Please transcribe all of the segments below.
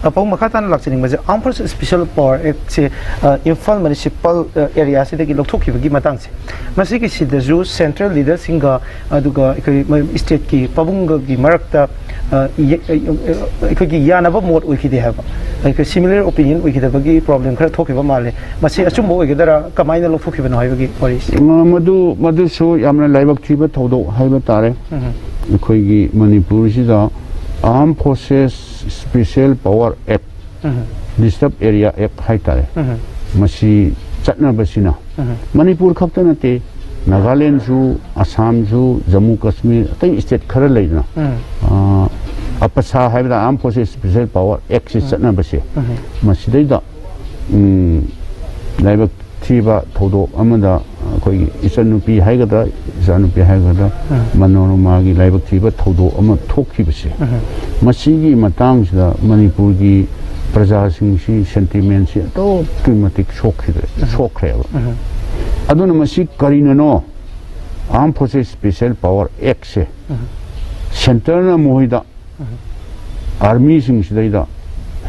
Apong makatan lakching maje Armed Forces Special Power Act se Imphal municipal area se degi Louthokhi bagi matang se masi ki sidaju central leader singa aduga state ki pabunga gi marakta ki yanaba mod uikide haba similar opinion uikide bagi problem khara thokiba male masi achumbo uigedara kamaina Louthokhi bano haibagi police madu so yamna laibak thiba thodo haiba tare ki Manipur sida Armed Forces Special Power Act Disturbed Area Act haitare masi chatna basina Manipur khakta nate Nagaland ju Assam ju Jammu Kashmir tai state khara leina apasa haibda Armed Forces Special Power Act si chatna basi masi daida laibak thiba thodo amada koi isanupi haigada manorama gi laibak thiba thodo ama thokhi basi masigi matang sida Manipur gi praja sing si sentiment si to climatic shock aduna masi karina no Armed Forces Special Power Act se center na mohida army sing sida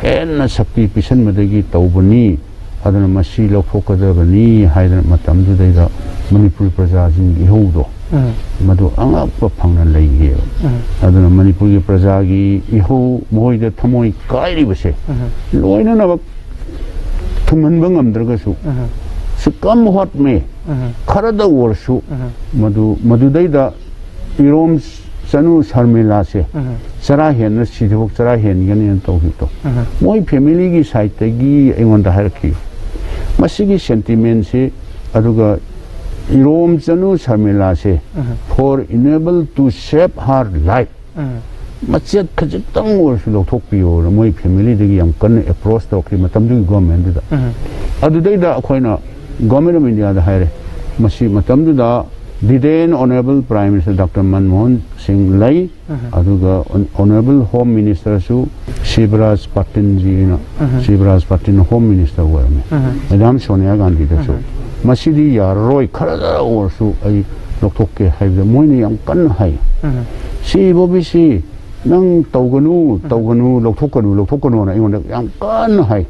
henna sakti pisan madagi tawbani adana masi lawphokadabani haidana matamdu daida Manipur praja sing ihudo madu angakpa phangna leige adana Manipur gi praja gi ihu moida thamoi kairi base loina na thuman bangam dragasu sikam hot me kharada worsu madu daida irom sanu sharmila se sara hen na sidhok sara hen gani to hito moi family gi side gi engonda harki masigi sentiment se aduga irom sanu sharmila se for enable to shape her life machet khajitang worsu lothokpiyo moi family degi yam kan approach to ki matam du government da adu daida khoina government of India da haire masi matam du da the then Honorable Prime Minister Dr. Manmohan Singh Lai aduga Honorable Home Minister su Shivraj Patil ji na Shivraj Patil Home Minister wa me Madam Sonia Gandhi da su masidi ya roi khara or su ai Louthokhi haibda moini yam kan hai si bobisi nang tawganu Louthokanu na ingon yam kan hai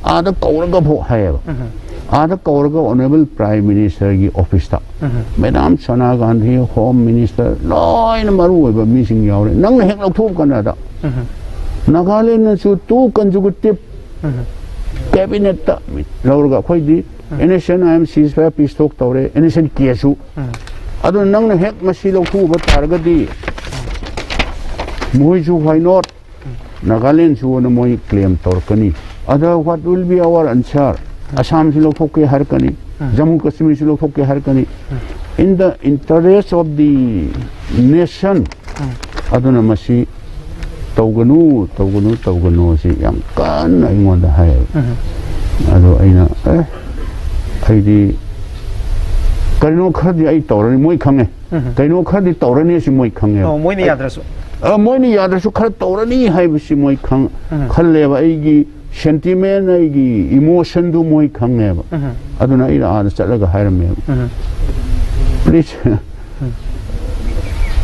ada kauraga pho hai Ada kauraga Honorable Prime Minister gi office ta Madam Sonia Gandhi Home Minister loina maru ba meeting yaure nang hek Louthok kana da Nagaland na su tu consecutive cabinet ta laurga khoi di innocent am ceasefire peace talk tawre innocent kesu adu nang na hek masi Louthok ba targa di moi ju why not Nagaland su na moi claim torkani ada what will be our answer Assam si Louthokhi harkani Jammu Kashmir si Louthokhi harkani in the interest of the nation aduna masi tawganu si yam kan ingonda hai ado aina aidi kaino khadi ai tawrani moi khange kaino khadi tawrani si moi khange moi ni yadrasu khar tawrani hai bisi moi khang khalle ba aigi sentiment aigi emotion du moi khange ba aduna ira ana chalaga hairame please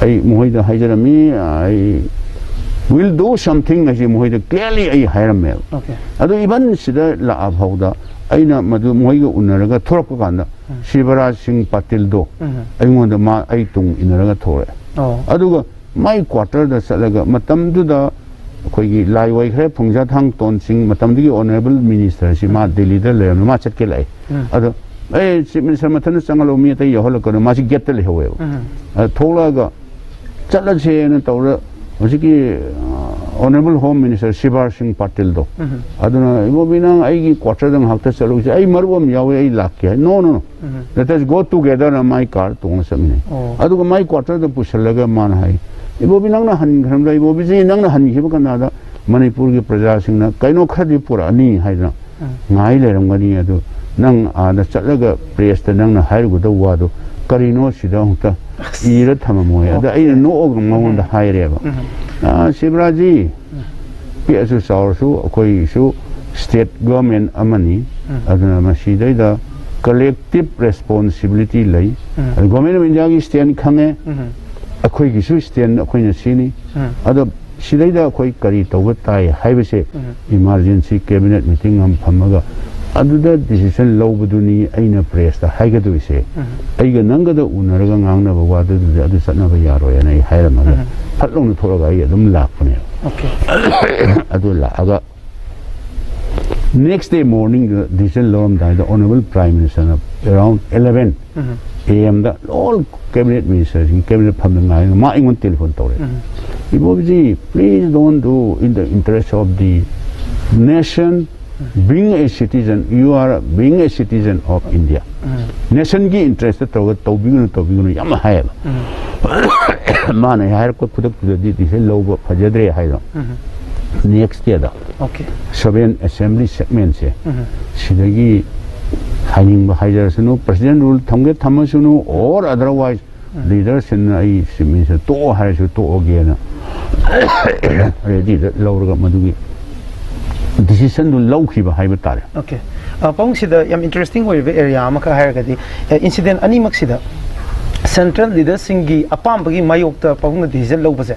ai moida haijarami ai will do something as moida clearly ai hairame okay adu even sida la abhauda aina madu moiga unaraga thorap kanda Shivraj Singh Patil do aingonda ma ai tung inaraga thore aduga mai quarter da salaga matam du da koigi lai wai khre phungja thang ton sing matam digi honorable minister si ma Delhi da le ma chat ke lai adu chief minister mathan changalo mi tai yahol ko ma si get le howe thola ga chala che na tawra hojiki honorable home minister Shivraj Singh Patil do aduna ibo binang ai quarter dang hakta chalu ai marwam yawe ai lakya no let us go together on my car tong samine aduga my quarter da pusalaga man hai ibo binang na han gham dai ibo biji nang na han hiba kana da Manipur gi praja sing na kaino khadi pura ani haidna ngai le ram gani adu nang ada chalaga press ta nang na hairu da wa do karino sida hota ira thamamoy ada ai no og mawon da haire ba Shibraji PSU Saursu koi su state government amani aduna masidai da collective responsibility lai government of India gi stand khange akhoi gi su stand akhoi na sini ada Sidaida koi kari tawat tai haibase emergency cabinet meeting am phamaga aduda decision lawbaduni aina press ta haigadu ise aiga nangada unaraga ngangna ba wadu adu satna ba yaro yana ai hairamaga phatlong thoraga ai adum lakpane okay adu la aga next day morning the decision lawm da the honorable prime minister around 11 am the all cabinet ministers in cabinet phamnga ma ingon telephone tawre Ibobji, please don't do in the interest of the nation. Being a citizen, you are being a citizen of India. Nation ki interest to tobigunu yam hai. Man hai ko pudak di di logo phajadre hai do. Next year da. Okay. Seven assembly segment se. Sidagi haining ba haijar sunu president rule thamge thamasunu or otherwise leaders in I means to hai su to again. Ready the lower madugi decision to low keep a high battalion. Okay. Pong sida yam interesting way area amaka hairgadi incident ani maksida central leaders singi apam bagi mayok ta pong decision low base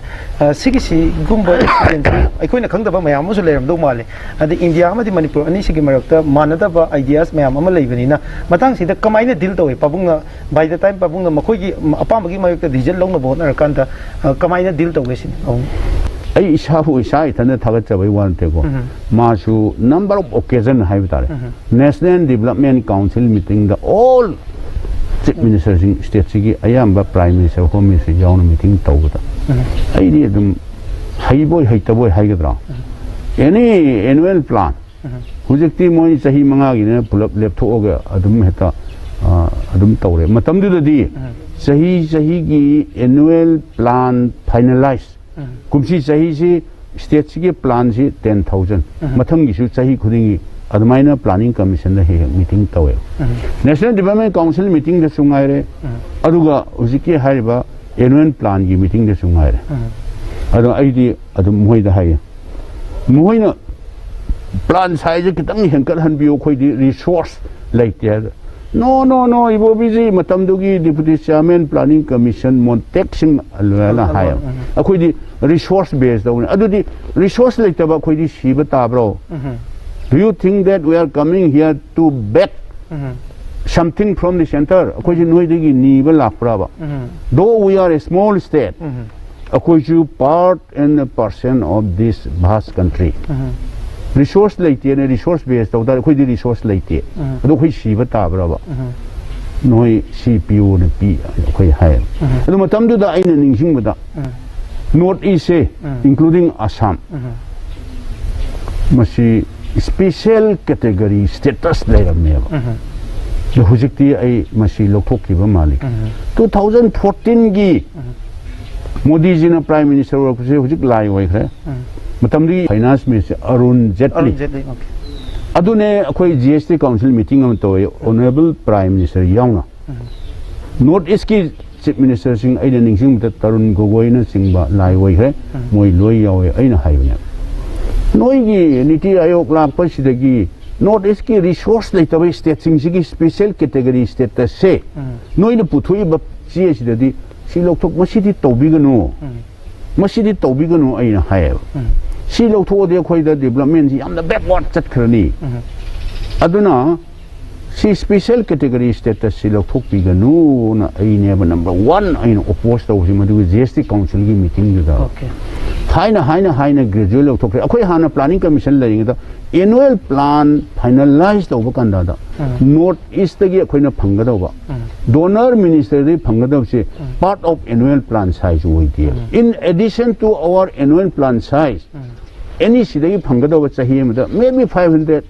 sigisi gumba incident aikoina khangdaba mayam amu leram do male adi india amadi manipur ani sigi marakta manadaba ideas mayam ama leibanina matang sida kamaina deal toy pabunga by the time pabunga makoi gi apam bagi mayok ta decision low na bon arakanta kamaina deal toy sin ai isahu isai thana thagachabai wan tego masu number of occasion haibtare national development council meeting the all chief ministers in state sigi ayamba prime minister home minister yawn meeting tawda ai di dum haiboy haitaboy haigadra any annual plan hujekti moi sahi manga gi ne pulap lepthoga adum heta adum tawre matam du di sahi gi annual plan finalized kumsi sahi si state sigi plan si 10,000 matham gi su sahi khudingi admaina planning commission he meeting tawe national development council meeting de sungaire aduga usiki haiba annual plan gi meeting de sungaire adu aidi adu moida hai moina plan size kitang henkal han bio khoi di resource like no ibo busy matam dugi deputy chairman planning commission mon taxing alwala hai akhoi di resource based dawn adu di resource like ta ba khoi di siba ta bro do you think that we are coming here to beg something from the center akhoi ji noi digi ni ba lakpra ba though we are a small state akhoi ju part and a percent of this vast country resource like ne resource based da khoi di resource like adu khoi siba ta bra ba noi cpu ne pi khoi hai adu matam du da aina ningsing ba da north east including assam masi special category status leramne ba the hujikti ai masi lokhokki ba malik 2014 gi modi ji na prime minister wa se hujik lai oi khre matamdi finance minister arun jetli adune akhoi gst council meeting am to honorable prime minister yauna north east ki chief minister sing aina ningsing ta tarun gogoi na singba lai oi khre moi loi yawe aina haibne noi gi niti ayok la pasidagi north east ki resource leitabai state sing gi special category state se noi na puthui ba chi sidadi si lokthok masidi tobiganu masidi tobiganu aina haib si lokthok de khoi da development ji amna backward chat khrani aduna si special category status si lokthok biganu na aine ba number 1 aina oppose to si madu gst council gi meeting da okay haina gradual lokthok akhoi hana planning commission lai da annual plan finalized over kanda da north east gi akhoi na phanga da ba donor minister di phanga da se part of annual plan size oi di in addition to our annual plan size any sidagi phanga da ba chahi ma da maybe 500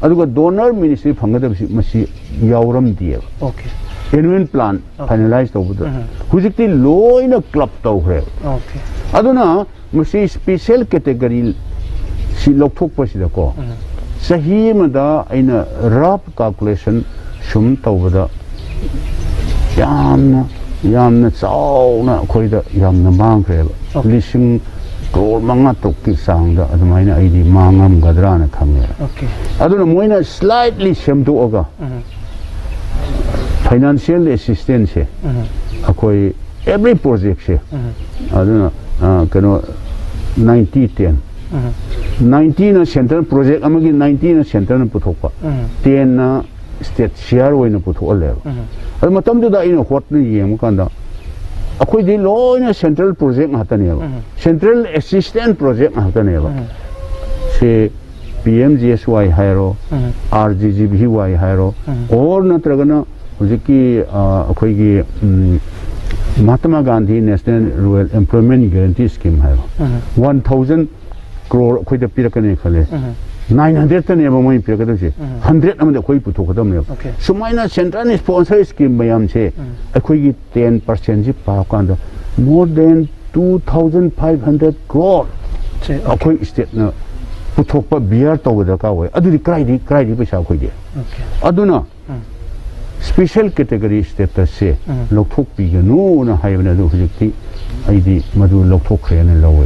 aduga donor ministry phanga da masi yauram di okay annual plan finalized over da hujikti loina club to hre okay aduna masi special category si lokthok pa sida ko sahi ma da aina rough calculation sum tawda yamna chauna khoi da yamna mang khre lising crore manga tokki sangda adumaina aidi mangam gadra na khamne okay aduna moina slightly semdu oga financial assistance akoi every project se aduna kano 90-10 90 na central project amagi 90 na central na puthokpa 10 na state share oina puthok lewa adu matam du da ina hot ni yem kanda akhoi di loina central project hataneba central assistant project hataneba se PMGSY hairo RGGBY hairo or natragana hujiki akhoi gi Mahatma Gandhi National Rural Employment Guarantee Scheme hairo 1000 crore akhoi da pirakane khale 900 ta ne ba moi pirakada se 100 amada akhoi puthokadam ne sumaina central sponsor scheme mayam che akhoi gi 10% ji pa kanda more than 2500 crore akhoi state na puthokpa bear tawada ka wai adu cry di paisa akhoi de aduna special category status se lokthok pi ganu na haibna du hujikti aidi madu lokthok khre na lawe